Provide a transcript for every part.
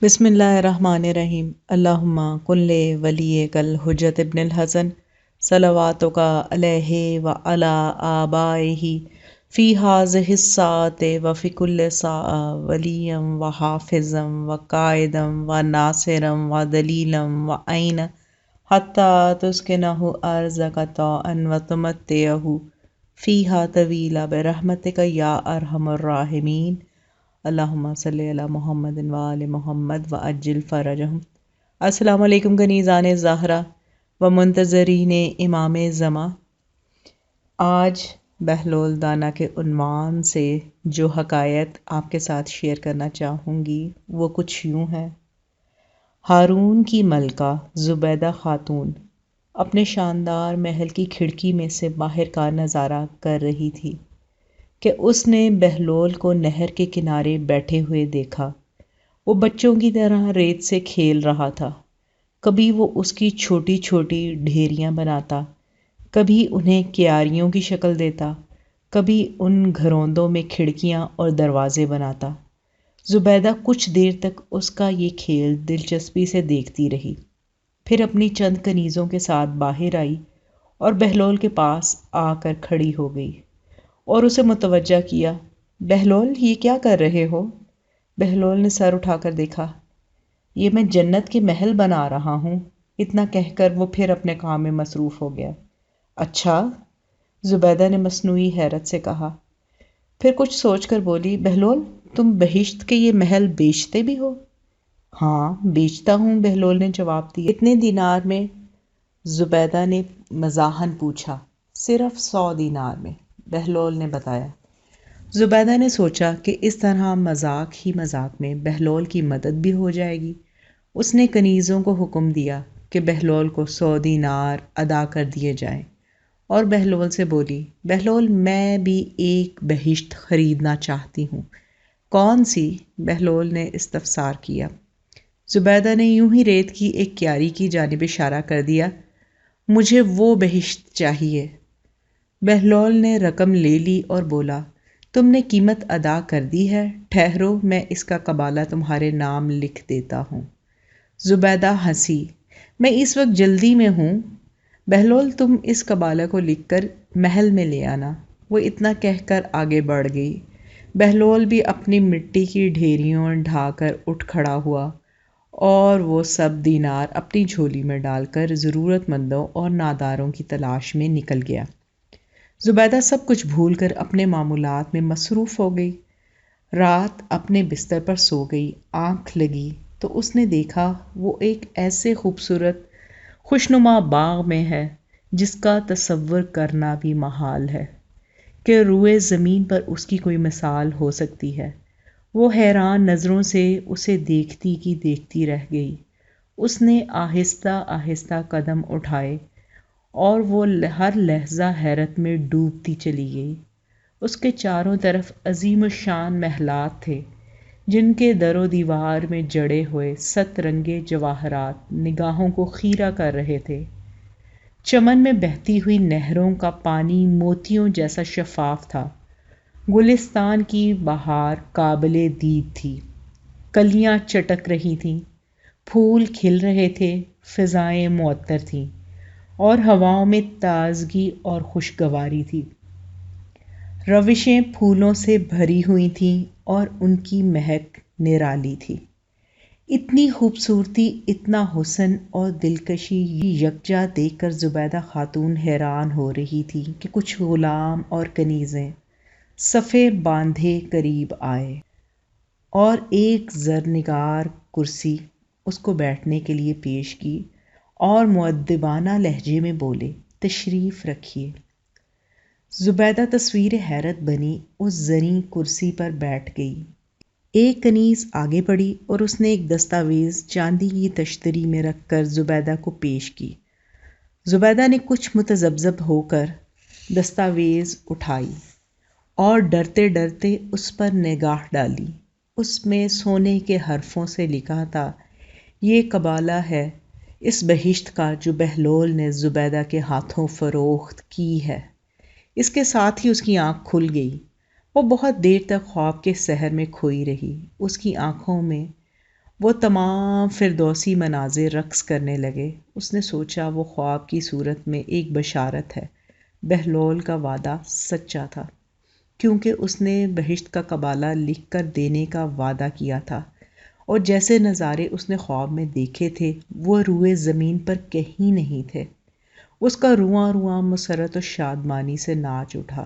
بسم اللہ الرحمن الرحیم۔ اللہم کل ولی کل حجت ابن الحسن صلواتک علیہ وعلی آبائہ فی ہذہ الساعۃ وفی کل ساعہ ولیا وحافظا وقائدا وناصرا ودلیلا وعینا حتی تسکنہ ارضک طوعا وتمتعہ فیہا طویلا برحمتک یا ارحم الراحمین۔ اللہم صلی علی محمد وآل محمد وعجل فرجہم۔ السلام علیکم کنیزان زہرا و منتظرین امام زمان۔ آج بہلول دانا کے عنوان سے جو حکایت آپ کے ساتھ شیئر کرنا چاہوں گی وہ کچھ یوں ہے۔ ہارون کی ملکہ زبیدہ خاتون اپنے شاندار محل کی کھڑکی میں سے باہر کا نظارہ کر رہی تھی کہ اس نے بہلول کو نہر کے کنارے بیٹھے ہوئے دیکھا۔ وہ بچوں کی طرح ریت سے کھیل رہا تھا۔ کبھی وہ اس کی چھوٹی چھوٹی ڈھیریاں بناتا، کبھی انہیں کیاریوں کی شکل دیتا، کبھی ان گھروندوں میں کھڑکیاں اور دروازے بناتا۔ زبیدہ کچھ دیر تک اس کا یہ کھیل دلچسپی سے دیکھتی رہی، پھر اپنی چند کنیزوں کے ساتھ باہر آئی اور بہلول کے پاس آ کر کھڑی ہو گئی اور اسے متوجہ کیا۔ بہلول، یہ کیا کر رہے ہو؟ بہلول نے سر اٹھا کر دیکھا۔ یہ میں جنت کے محل بنا رہا ہوں۔ اتنا کہہ کر وہ پھر اپنے کام میں مصروف ہو گیا۔ اچھا؟ زبیدہ نے مصنوعی حیرت سے کہا، پھر کچھ سوچ کر بولی، بہلول، تم بہشت کے یہ محل بیچتے بھی ہو؟ ہاں، بیچتا ہوں، بہلول نے جواب دیا۔ اتنے دینار میں؟ زبیدہ نے مزاحاً پوچھا۔ صرف 100 دینار میں، بہلول نے بتایا۔ زبیدہ نے سوچا کہ اس طرح مذاق ہی مذاق میں بہلول کی مدد بھی ہو جائے گی۔ اس نے کنیزوں کو حکم دیا کہ بہلول کو 100 دینار ادا کر دیے جائیں اور بہلول سے بولی، بہلول، میں بھی ایک بہشت خریدنا چاہتی ہوں۔ کون سی؟ بہلول نے استفسار کیا۔ زبیدہ نے یوں ہی ریت کی ایک کیاری کی جانب اشارہ کر دیا۔ مجھے وہ بہشت چاہیے۔ بہلول نے رقم لے لی اور بولا، تم نے قیمت ادا کر دی ہے، ٹھہرو، میں اس کا قبالہ تمہارے نام لکھ دیتا ہوں۔ زبیدہ ہنسی، میں اس وقت جلدی میں ہوں۔ بہلول، تم اس قبالہ کو لکھ کر محل میں لے آنا۔ وہ اتنا کہہ کر آگے بڑھ گئی۔ بہلول بھی اپنی مٹی کی ڈھیریوں ڈھا کر اٹھ کھڑا ہوا اور وہ سب دینار اپنی جھولی میں ڈال کر ضرورت مندوں اور ناداروں کی تلاش میں نکل گیا۔ زبیدہ سب کچھ بھول کر اپنے معمولات میں مصروف ہو گئی۔ رات اپنے بستر پر سو گئی۔ آنکھ لگی تو اس نے دیکھا وہ ایک ایسے خوبصورت خوشنما باغ میں ہے جس کا تصور کرنا بھی محال ہے کہ روئے زمین پر اس کی کوئی مثال ہو سکتی ہے۔ وہ حیران نظروں سے اسے دیکھتی کی دیکھتی رہ گئی۔ اس نے آہستہ آہستہ قدم اٹھائے اور وہ ہر لحظہ حیرت میں ڈوبتی چلی گئی۔ اس کے چاروں طرف عظیم الشان محلات تھے جن کے در و دیوار میں جڑے ہوئے 7 رنگے جواہرات نگاہوں کو خیرہ کر رہے تھے۔ چمن میں بہتی ہوئی نہروں کا پانی موتیوں جیسا شفاف تھا۔ گلستان کی بہار قابل دید تھی، کلیاں چٹک رہی تھیں، پھول کھل رہے تھے، فضائیں معطر تھیں اور ہواؤں میں تازگی اور خوشگواری تھی۔ روشیں پھولوں سے بھری ہوئی تھیں اور ان کی مہک نرالی تھی۔ اتنی خوبصورتی، اتنا حسن اور دلکشی یکجا دیکھ کر زبیدہ خاتون حیران ہو رہی تھی کہ کچھ غلام اور کنیزیں صفیں باندھے قریب آئے اور ایک زرنگار کرسی اس کو بیٹھنے کے لیے پیش کی اور مؤدبانہ لہجے میں بولے، تشریف رکھیے۔ زبیدہ تصویر حیرت بنی اس زریں کرسی پر بیٹھ گئی۔ ایک کنیز آگے بڑھی اور اس نے ایک دستاویز چاندی کی تشتری میں رکھ کر زبیدہ کو پیش کی۔ زبیدہ نے کچھ متذبذب ہو کر دستاویز اٹھائی اور ڈرتے ڈرتے اس پر نگاہ ڈالی۔ اس میں سونے کے حرفوں سے لکھا تھا، یہ قبالہ ہے اس بہشت کا جو بہلول نے زبیدہ کے ہاتھوں فروخت کی ہے۔ اس کے ساتھ ہی اس کی آنکھ کھل گئی۔ وہ بہت دیر تک خواب کے سحر میں کھوئی رہی۔ اس کی آنکھوں میں وہ تمام فردوسی مناظر رقص کرنے لگے۔ اس نے سوچا وہ خواب کی صورت میں ایک بشارت ہے۔ بہلول کا وعدہ سچا تھا، کیونکہ اس نے بہشت کا قبالہ لکھ کر دینے کا وعدہ کیا تھا، اور جیسے نظارے اس نے خواب میں دیکھے تھے وہ روئے زمین پر کہیں نہیں تھے۔ اس کا رواں رواں مسرت و شادمانی سے ناچ اٹھا۔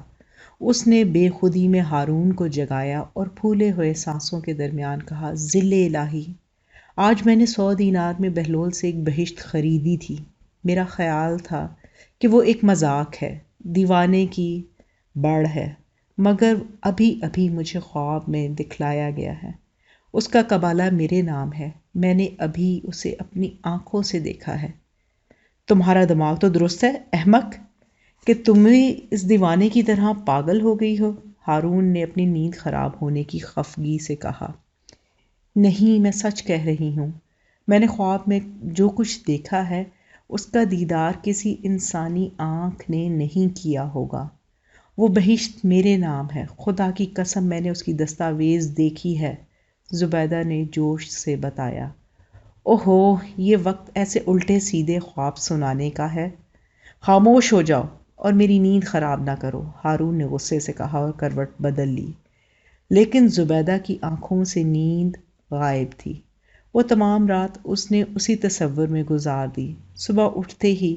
اس نے بے خودی میں ہارون کو جگایا اور پھولے ہوئے سانسوں کے درمیان کہا، ذل الہی، آج میں نے 100 دینار میں بہلول سے ایک بہشت خریدی تھی۔ میرا خیال تھا کہ وہ ایک مذاق ہے، دیوانے کی بڑھ ہے، مگر ابھی ابھی مجھے خواب میں دکھلایا گیا ہے۔ اس کا قبالہ میرے نام ہے، میں نے ابھی اسے اپنی آنکھوں سے دیکھا ہے۔ تمہارا دماغ تو درست ہے احمق، کہ تم بھی اس دیوانے کی طرح پاگل ہو گئی ہو، ہارون نے اپنی نیند خراب ہونے کی خفگی سے کہا۔ نہیں، میں سچ کہہ رہی ہوں، میں نے خواب میں جو کچھ دیکھا ہے اس کا دیدار کسی انسانی آنکھ نے نہیں کیا ہوگا۔ وہ بہشت میرے نام ہے، خدا کی قسم میں نے اس کی دستاویز دیکھی ہے، زبیدہ نے جوش سے بتایا۔ اوہو، یہ وقت ایسے الٹے سیدھے خواب سنانے کا ہے؟ خاموش ہو جاؤ اور میری نیند خراب نہ کرو، ہارون نے غصے سے کہا اور کروٹ بدل لی۔ لیکن زبیدہ کی آنکھوں سے نیند غائب تھی۔ وہ تمام رات اس نے اسی تصور میں گزار دی۔ صبح اٹھتے ہی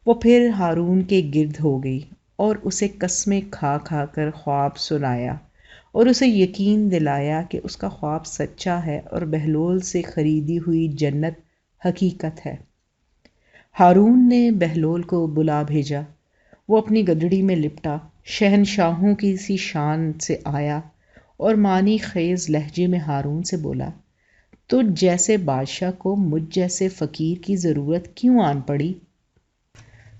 وہ پھر ہارون کے گرد ہو گئی اور اسے قسمیں کھا کھا کر خواب سنایا اور اسے یقین دلایا کہ اس کا خواب سچا ہے اور بہلول سے خریدی ہوئی جنت حقیقت ہے۔ ہارون نے بہلول کو بلا بھیجا۔ وہ اپنی گدڑی میں لپٹا، شہنشاہوں کی سی شان سے آیا اور معنی خیز لہجے میں ہارون سے بولا، تجھ جیسے بادشاہ کو مجھ جیسے فقیر کی ضرورت کیوں آن پڑی؟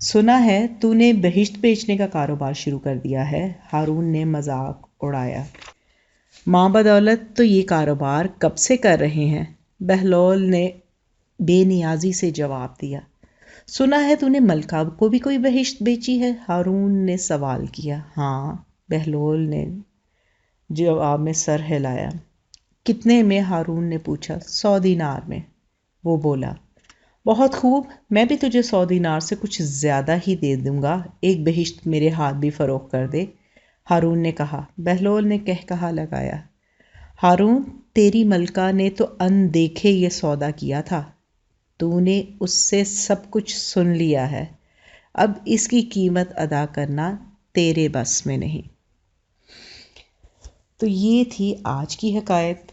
سنا ہے تو نے بہشت بیچنے کا کاروبار شروع کر دیا ہے، ہارون نے مذاق اڑایا۔ ماں بدولت تو یہ کاروبار کب سے کر رہے ہیں، بہلول نے بے نیازی سے جواب دیا۔ سنا ہے تو نے ملکہ کو بھی کوئی بہشت بیچی ہے، ہارون نے سوال کیا۔ ہاں، بہلول نے جواب میں سر ہلایا۔ کتنے میں، ہارون نے پوچھا۔ 100 دینار میں، وہ بولا۔ بہت خوب، میں بھی تجھے 100 دینار سے کچھ زیادہ ہی دے دوں گا، ایک بہشت میرے ہاتھ بھی فروخت کر دے، ہارون نے کہا۔ بہلول نے کہا لگایا، ہارون، تیری ملکہ نے تو ان دیکھے یہ سودا کیا تھا، تو نے اس سے سب کچھ سن لیا ہے، اب اس کی قیمت ادا کرنا تیرے بس میں نہیں۔ تو یہ تھی آج کی حکایت۔